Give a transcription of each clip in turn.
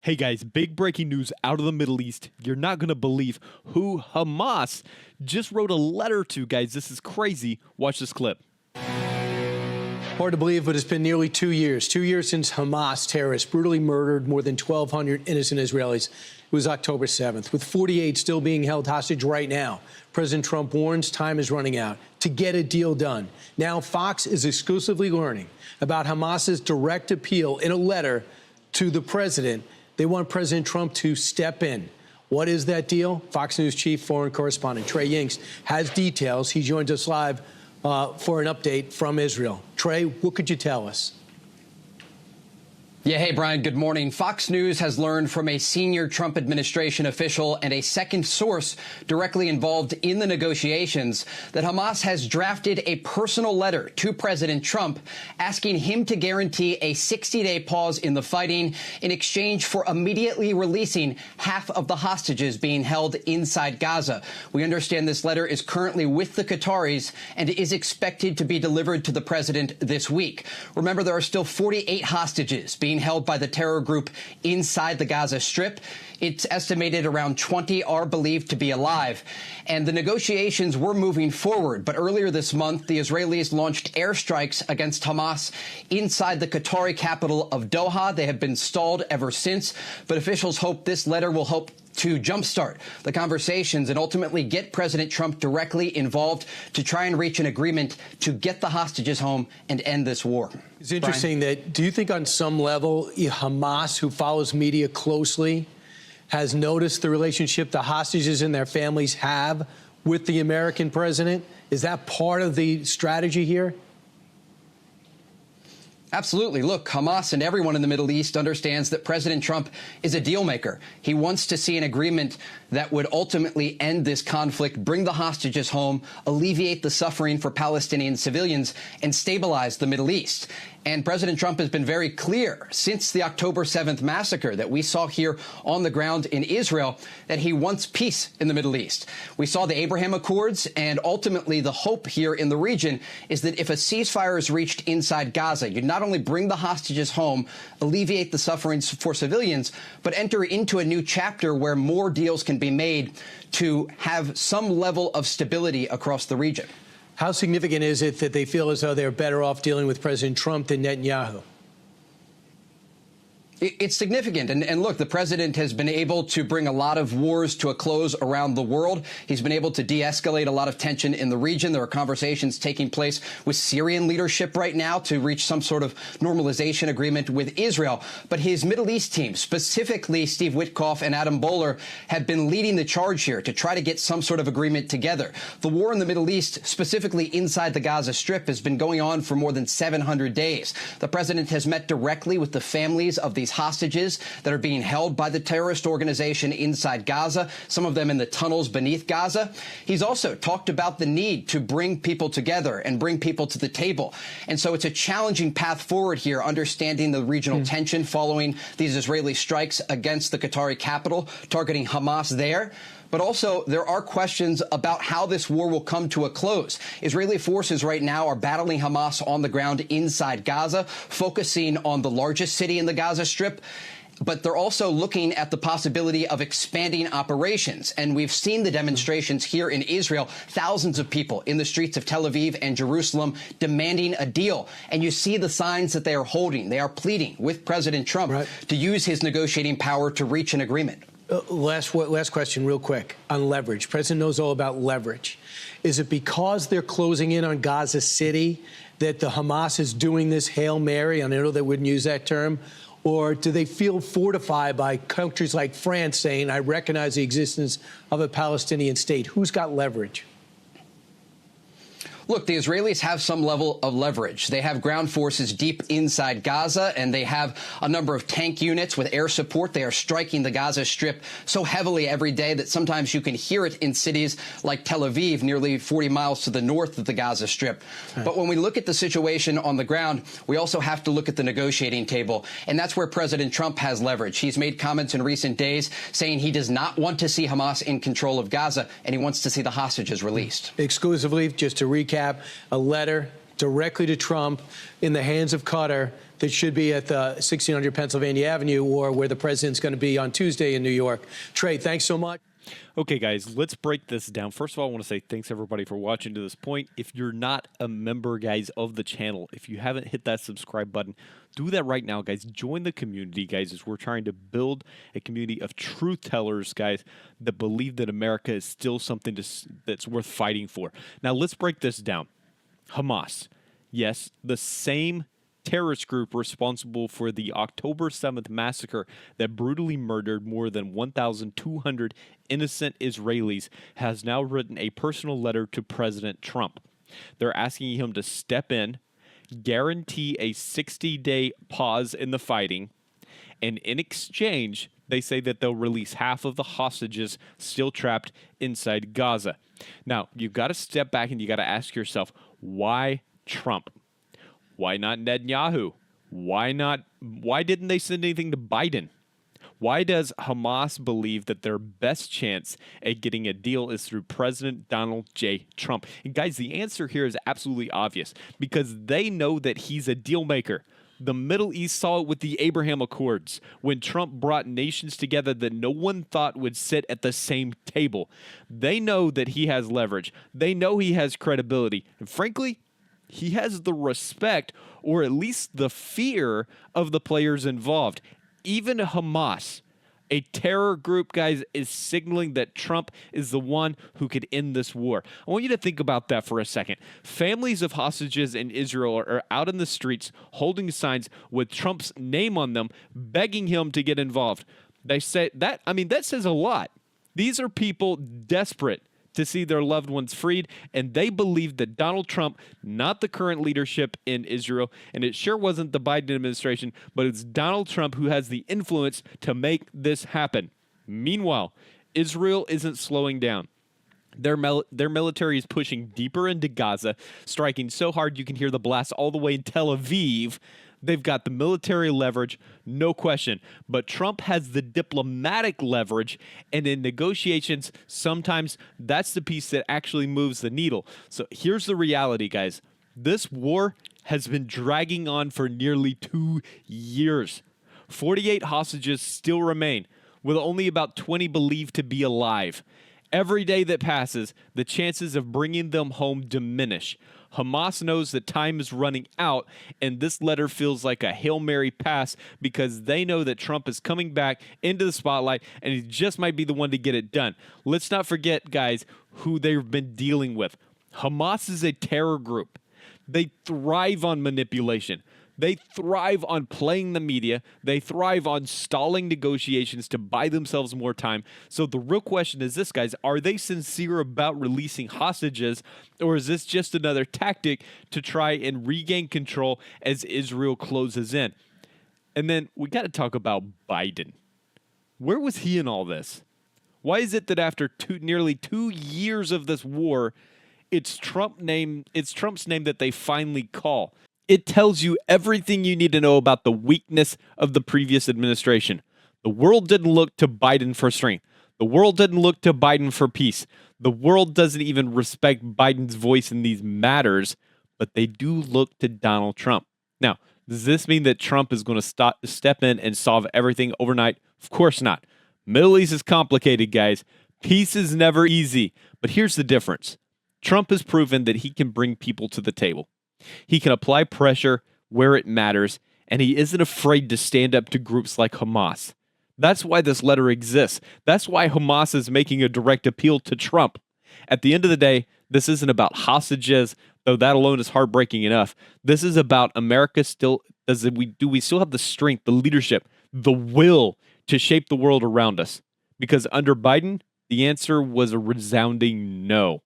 Hey guys, big breaking news out of the Middle East. You're not going to believe who Hamas just wrote a letter to, guys. This is crazy. Watch this clip. Hard to believe, but it's been nearly 2 years. 2 years since Hamas terrorists brutally murdered more than 1,200 innocent Israelis. It was October 7th, with 48 still being held hostage right now. President Trump warns time is running out to get a deal done. Now Fox is exclusively learning about Hamas's direct appeal in a letter to the president. They want President Trump to step in. What is that deal? Fox News chief foreign correspondent Trey Yingst has details. He joins us live for an update from Israel. Trey, what could you tell us? Yeah, hey, Brian, good morning. Fox News has learned from a senior Trump administration official and a second source directly involved in the negotiations that Hamas has drafted a personal letter to President Trump asking him to guarantee a 60-day pause in the fighting in exchange for immediately releasing half of the hostages being held inside Gaza. We understand this letter is currently with the Qataris and is expected to be delivered to the president this week. Remember, there are still 48 hostages being held by the terror group inside the Gaza Strip. It's estimated around 20 are believed to be alive. And the negotiations were moving forward. But earlier this month, the Israelis launched airstrikes against Hamas inside the Qatari capital of Doha. They have been stalled ever since. But officials hope this letter will help to jumpstart the conversations and ultimately get President Trump directly involved to try and reach an agreement to get the hostages home and end this war. It's interesting that, do you think on some level, Hamas, who follows media closely, has noticed the relationship the hostages and their families have with the American president? Is that part of the strategy here? Absolutely. Look, Hamas and everyone in the Middle East understands that President Trump is a deal maker. He wants to see an agreement that would ultimately end this conflict, bring the hostages home, alleviate the suffering for Palestinian civilians, and stabilize the Middle East. And President Trump has been very clear since the October 7th massacre that we saw here on the ground in Israel that he wants peace in the Middle East. We saw the Abraham Accords, and ultimately the hope here in the region is that if a ceasefire is reached inside Gaza, you'd not only bring the hostages home, alleviate the sufferings for civilians, but enter into a new chapter where more deals can be made to have some level of stability across the region. How significant is it that they feel as though they're better off dealing with President Trump than Netanyahu? It's significant. And look, the president has been able to bring a lot of wars to a close around the world. He's been able to de-escalate a lot of tension in the region. There are conversations taking place with Syrian leadership right now to reach some sort of normalization agreement with Israel. But his Middle East team, specifically Steve Witkoff and Adam Bowler, have been leading the charge here to try to get some sort of agreement together. The war in the Middle East, specifically inside the Gaza Strip, has been going on for more than 700 days. The president has met directly with the families of these hostages that are being held by the terrorist organization inside Gaza, some of them in the tunnels beneath Gaza. He's also talked about the need to bring people together and bring people to the table. And so it's a challenging path forward here, understanding the regional tension following these Israeli strikes against the Qatari capital, targeting Hamas there. But also, there are questions about how this war will come to a close. Israeli forces right now are battling Hamas on the ground inside Gaza, focusing on the largest city in the Gaza Strip. But they're also looking at the possibility of expanding operations. And we've seen the demonstrations here in Israel, thousands of people in the streets of Tel Aviv and Jerusalem demanding a deal. And you see the signs that they are holding. They are pleading with President Trump to use his negotiating power to reach an agreement. Last question real quick on leverage. President knows all about leverage. Is it because they're closing in on Gaza City that the Hamas is doing this Hail Mary? And I know they wouldn't use that term. Or do they feel fortified by countries like France saying, I recognize the existence of a Palestinian state? Who's got leverage? Look, the Israelis have some level of leverage. They have ground forces deep inside Gaza, and they have a number of tank units with air support. They are striking the Gaza Strip so heavily every day that sometimes you can hear it in cities like Tel Aviv, nearly 40 miles to the north of the Gaza Strip. But when we look at the situation on the ground, we also have to look at the negotiating table, and that's where President Trump has leverage. He's made comments in recent days saying he does not want to see Hamas in control of Gaza, and he wants to see the hostages released. Exclusively, just to recap, a letter directly to Trump in the hands of Qatar that should be at the 1600 Pennsylvania Avenue, or where the president's going to be on Tuesday in New York. Trey, thanks so much. Okay, guys, let's break this down. First of all, I want to say thanks, everybody, for watching to this point. If you're not a member, guys, of the channel, if you haven't hit that subscribe button, do that right now, guys. Join the community, guys, as we're trying to build a community of truth tellers, guys, that believe that America is still something that's worth fighting for. Now, let's break this down. Hamas. Yes, the same terrorist group responsible for the October 7th massacre that brutally murdered more than 1,200 innocent Israelis has now written a personal letter to President Trump. They're asking him to step in, guarantee a 60-day pause in the fighting, and in exchange, they say that they'll release half of the hostages still trapped inside Gaza. Now, you've got to step back and you got to ask yourself, why Trump? Why not Netanyahu? Why didn't they send anything to Biden? Why does Hamas believe that their best chance at getting a deal is through President Donald J. Trump? And guys, the answer here is absolutely obvious, because they know that he's a deal maker. The Middle East saw it with the Abraham Accords, when Trump brought nations together that no one thought would sit at the same table. They know that he has leverage. They know he has credibility. And frankly, he has the respect, or at least the fear, of the players involved. Even Hamas, a terror group, guys, is signaling that Trump is the one who could end this war. I want you to think about that for a second. Families of hostages in Israel are out in the streets holding signs with Trump's name on them, begging him to get involved. They say that, that says a lot. These are people desperate to see their loved ones freed, and they believe that Donald Trump, not the current leadership in Israel, and it sure wasn't the Biden administration, but it's Donald Trump who has the influence to make this happen. Meanwhile, Israel isn't slowing down. Their military is pushing deeper into Gaza, striking so hard you can hear the blasts all the way in Tel Aviv. They've got the military leverage, no question. But Trump has the diplomatic leverage, and in negotiations, sometimes that's the piece that actually moves the needle. So here's the reality, guys. This war has been dragging on for nearly 2 years. 48 hostages still remain, with only about 20 believed to be alive. Every day that passes, the chances of bringing them home diminish. Hamas knows that time is running out, and this letter feels like a Hail Mary pass, because they know that Trump is coming back into the spotlight, and he just might be the one to get it done. Let's not forget, guys, who they've been dealing with. Hamas is a terror group. They thrive on manipulation. They thrive on playing the media. They thrive on stalling negotiations to buy themselves more time. So the real question is this, guys. Are they sincere about releasing hostages, or is this just another tactic to try and regain control as Israel closes in? And then we got to talk about Biden. Where was he in all this? Why is it that after nearly 2 years of this war, it's Trump's name that they finally call? It tells you everything you need to know about the weakness of the previous administration. The world didn't look to Biden for strength. The world didn't look to Biden for peace. The world doesn't even respect Biden's voice in these matters, but they do look to Donald Trump. Now, does this mean that Trump is going to step in and solve everything overnight? Of course not. Middle East is complicated, guys. Peace is never easy. But here's the difference. Trump has proven that he can bring people to the table. He can apply pressure where it matters, and he isn't afraid to stand up to groups like Hamas. That's why this letter exists. That's why Hamas is making a direct appeal to Trump. At the end of the day, this isn't about hostages, though that alone is heartbreaking enough. This is about America still. Do we still have the strength, the leadership, the will to shape the world around us? Because under Biden, the answer was a resounding no.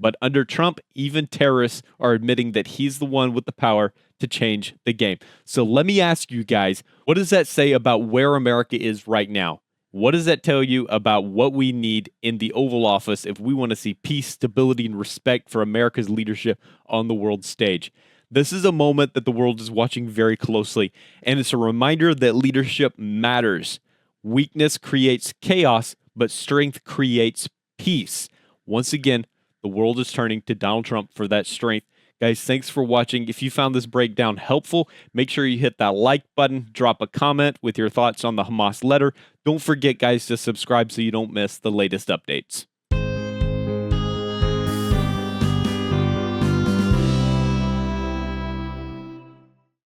But under Trump, even terrorists are admitting that he's the one with the power to change the game. So let me ask you guys, what does that say about where America is right now? What does that tell you about what we need in the Oval Office if we want to see peace, stability, and respect for America's leadership on the world stage? This is a moment that the world is watching very closely, and it's a reminder that leadership matters. Weakness creates chaos, but strength creates peace. Once again, the world is turning to Donald Trump for that strength. Guys, thanks for watching. If you found this breakdown helpful, make sure you hit that like button, drop a comment with your thoughts on the Hamas letter. Don't forget, guys, to subscribe so you don't miss the latest updates.